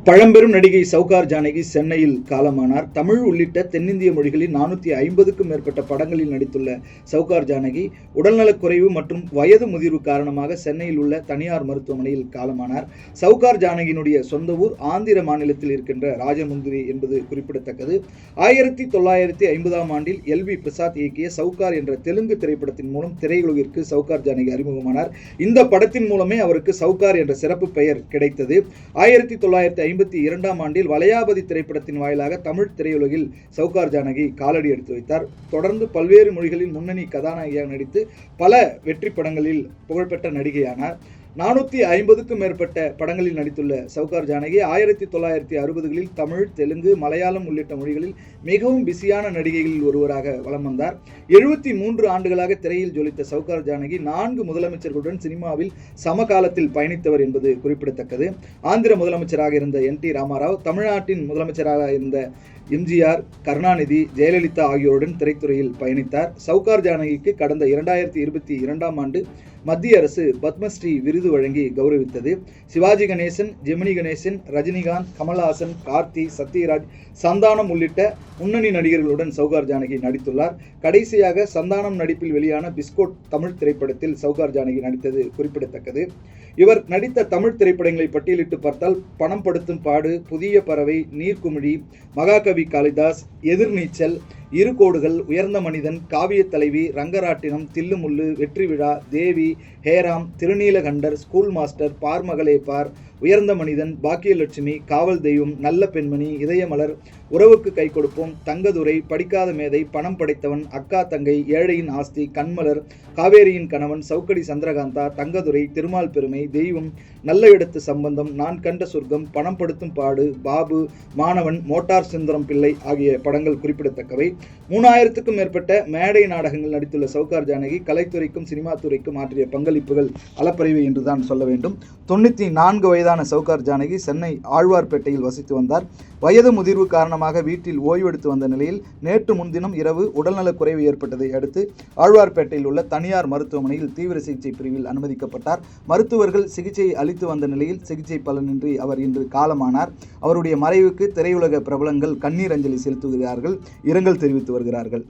பழம்பெரும் நடிகை சவுகார் ஜானகி சென்னையில் காலமானார். தமிழ் உள்ளிட்ட தென்னிந்திய மொழிகளில் 450க்கும் மேற்பட்ட படங்களில் நடித்துள்ள சவுகார் ஜானகி உடல்நலக்குறைவு மற்றும் வயது முதிர்வு காரணமாக சென்னையில் உள்ள தனியார் மருத்துவமனையில் காலமானார். சவுகார் ஜானகியினுடைய சொந்த ஊர் ஆந்திர மாநிலத்தில் இருக்கின்ற ராஜமுந்திரி என்பது குறிப்பிடத்தக்கது. 1950ஆம் ஆண்டில் எல்.வி. பிரசாத் இயக்கிய சவுகார் என்ற தெலுங்கு திரைப்படத்தின் மூலம் திரையுலகிற்கு சவுகார் ஜானகி அறிமுகமானார். இந்த படத்தின் மூலமே அவருக்கு சவுகார் என்ற சிறப்பு பெயர் கிடைத்தது. 1952ஆம் ஆண்டில் வளையாபதி திரைப்படத்தின் வாயிலாக தமிழ் திரையுலகில் சவுகார் ஜானகி காலடி எடுத்து வைத்தார். தொடர்ந்து பல்வேறு மொழிகளில் முன்னணி கதாநாயகியாக நடித்து பல வெற்றி படங்களில் புகழ்பெற்ற நடிகையானார். 450க்கும் மேற்பட்ட படங்களில் நடித்துள்ள சவுகார் ஜானகி 1960களில் தமிழ், தெலுங்கு, மலையாளம் உள்ளிட்ட மொழிகளில் மிகவும் பிஸியான நடிகைகளில் ஒருவராக வலம் வந்தார். 73 ஆண்டுகளாக திரையில் ஜொலித்த சவுகார் ஜானகி 4 முதலமைச்சர்களுடன் சினிமாவில் சமகாலத்தில் பயணித்தவர் என்பது குறிப்பிடத்தக்கது. ஆந்திர முதலமைச்சராக இருந்த என்.டி. ராமாராவ், தமிழ்நாட்டின் முதலமைச்சராக இருந்த எம்.ஜி.ஆர்., கருணாநிதி, ஜெயலலிதா ஆகியோருடன் திரைத்துறையில் பயணித்தார். சவுகார் ஜானகிக்கு கடந்த 2022ஆம் ஆண்டு மத்திய அரசு பத்மஸ்ரீ விருது வழங்கி கௌரவித்தது. சிவாஜி கணேசன், ஜெமினி கணேசன், ரஜினிகாந்த், கமல்ஹாசன், கார்த்தி, சத்யராஜ், சந்தானம் உள்ளிட்ட முன்னணி நடிகர்களுடன் சவுகார் ஜானகி நடித்துள்ளார். கடைசியாக சந்தானம் நடிப்பில் வெளியான பிஸ்கோட் தமிழ் திரைப்படத்தில் சவுகார் ஜானகி நடித்தது குறிப்பிடத்தக்கது. இவர் நடித்த தமிழ் திரைப்படங்களை பட்டியலிட்டு பார்த்தால் பணம் படுத்தும் பாடு, புதிய பறவை, நீர்க்குமிழி, மகாகவி காளிதாஸ், எதிர்நீச்சல், இரு கோடுகள், உயர்ந்த மனிதன், காவிய தலைவி, ரங்கராட்டினம், தில்லுமுல்லு, வெற்றி விழா, தேவி, ஹேராம், திருநீலகண்டர், ஸ்கூல் மாஸ்டர், பார்மகளே பார், உயர்ந்த மனிதன், பாக்கியலட்சுமி, காவல் தெய்வம், நல்ல பெண்மணி, இதயமலர், உறவுக்கு கை கொடுப்போம், தங்கதுரை, படிக்காத மேதை, பணம் படைத்தவன், அக்கா தங்கை, ஏழையின் ஆஸ்தி, கண்மலர், காவேரியின் கணவன், சவுக்கடி சந்திரகாந்தா, தங்கதுரை, திருமால் பெருமை, தெய்வம், நல்ல இடத்து சம்பந்தம், நான் கண்ட சொர்க்கம், பணம் படுத்தும் பாடு, பாபு, மாணவன், மோட்டார் சுந்தரம் பிள்ளை ஆகிய படங்கள் குறிப்பிடத்தக்கவை. 3000க்கும் மேற்பட்ட மேடை நாடகங்கள் நடித்துள்ள சவுகார் ஜானகி கலைத்துறைக்கும் சினிமா துறைக்கும் ஆற்றிய பங்களிப்புகள் அளப்பரியவை என்றுதான் சொல்ல வேண்டும். 94 வயதான சவுகார் ஜானகி சென்னை ஆழ்வார்பேட்டையில் வசித்து வந்தார். வயது முதிர்வு காரணமாக வீட்டில் ஓய்வெடுத்து வந்த நிலையில் நேற்று முன்தினம் இரவு உடல்நலக் குறைவு ஏற்பட்டதை அடுத்து ஆழ்வார்பேட்டையில் உள்ள தனியார் மருத்துவமனையில் தீவிர சிகிச்சை பிரிவில் அனுமதிக்கப்பட்டார். மருத்துவர்கள் சிகிச்சையை அளித்து வந்த நிலையில் சிகிச்சை பலனின்றி அவர் இன்று காலமானார். அவருடைய மறைவுக்கு திரையுலக பிரபலங்கள் கண்ணீர் அஞ்சலி செலுத்துகிறார்கள், இரங்கல் தெரிவித்து வருகிறார்கள்.